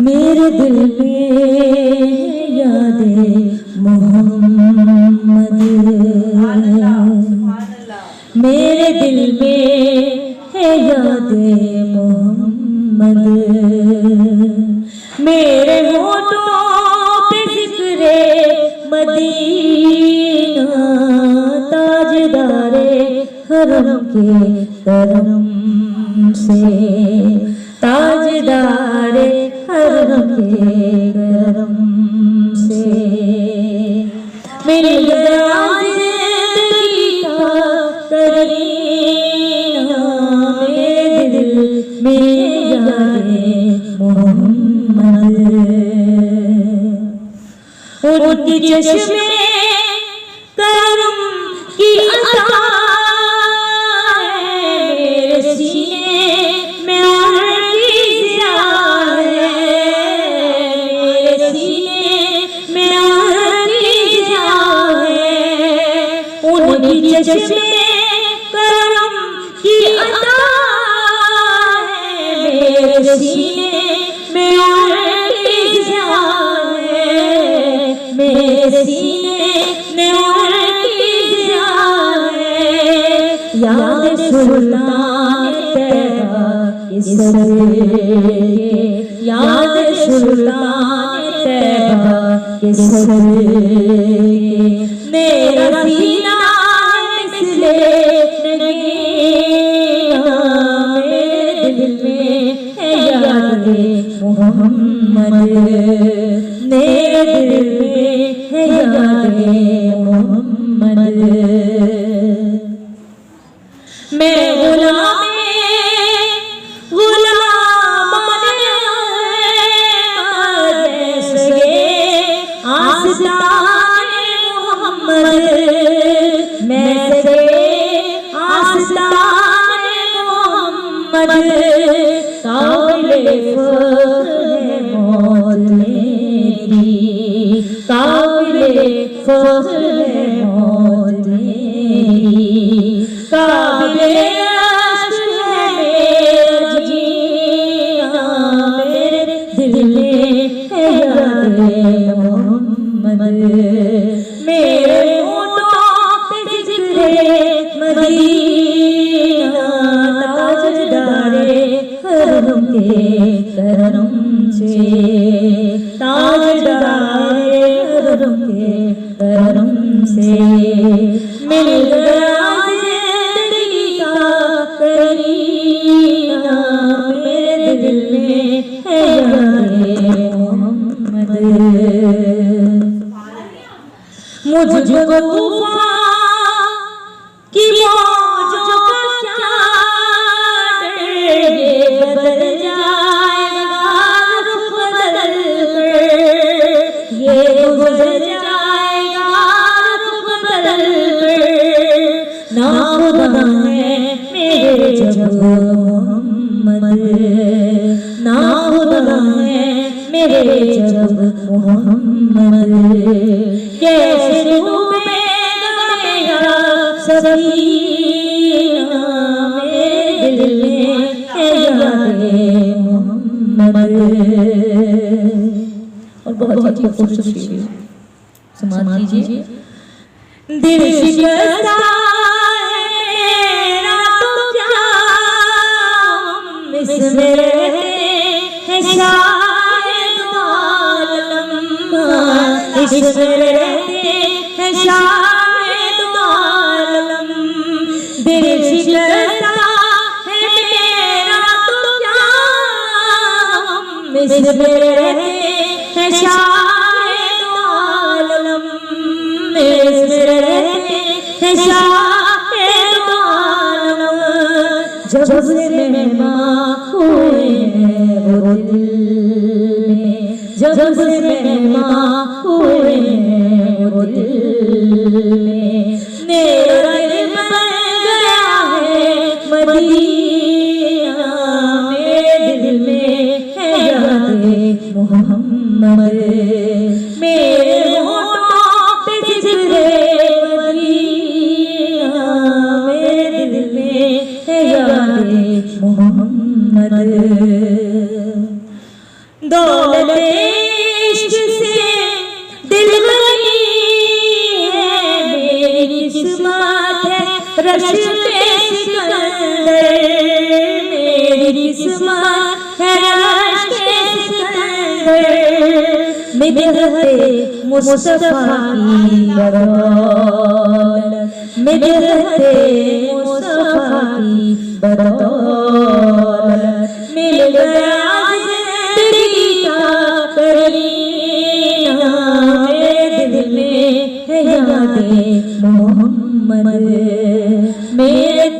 मेरे दिल में यादें मोहम्मद, मेरे दिल में है यादें मोहम्मद, मेरे होठों पे ज़िक्रे मदीना, ताजदारे हरम के करम से, ताजदारे हरम के करम से मिल गया ज़िंदगी का करीना, मेरे दिल में यादें मोहम्मद। उनकी चश्मे करम की अता मेरे सीने में उनकी ज़िया है, मेरे सीने में उनकी ज़िया है। उनकी चश्मे करम की अता मेरे सीने में उनकी ज़िया है, मेरे सीने में उनकी ज़िया है। याद सुल्तान तैबा के सदके, याद सुल्तान तैबा के सदके, मेरा सीना मिसले नगीना, मेरे दिल में है यादें मोहम्मद, मेरे दिल में है यादें मोहम्मद। मैं गुलाम आस्तान मोहम्मद, मैं सगे आस्तान मोहम्मद, काबिले फख्र है मौत मेरी, काबिले फख्र है मौत मेरी, काबिले अश्क है मेरा जीना, मेरे दिल में है यादें मोहम्मद, मेरे होठों पे ज़िक्रे मदीना, ताजदारे हरम के करम से, ताजदारे हरम के करम से मिल गया ज़िंदगी का करीना, मेरे दिल में है यादें मोहम्मद। मुझको तूफ़ान की मौजों का क्या डर, ये बदल जाएगा रुख बदल कर, ये गुज़र जाएगा रुख बदल कर, ना खुदा है मेरे जब मोहम्मद, ना खुदा है मेरे जब मोहम्मद, कैसे डूबेगा मेरा सफीना, मेरे दिल में है यादें मोहम्मद। और बहुत ही खूबसूरत समाज लीजिए। दिल शिकस्ता है मेरा तो क्या इसमें रहते हैं शायद आलम, इसमें रहते हैं शायद आलम, दिल शिकस्ता है मेरा तो क्या इसमें रहते हैं शायद आलम, इसमें रहते हैं शायद आलम, जब से मेहमान हुए हैं वो दिल में, जब से मेहमान हुए हैं वो दिल में, मेरा दिल बन गया है मदीना, मेरे दिल में है यादें मोहम्मद, मेरे होठों पे ज़िक्रे मदीना, मेरे दिल में है यादें मोहम्मद। दौलत रश्ते सिकंदर, मेरी किस्मत है रश्ते सिकंदर, मिदहते मुस्तफा की बदौलत, मिदहते मुस्तफा की बदौलत मिल गया जिंदगी का करीना, मेरे दिल में है याद मोहम्मद।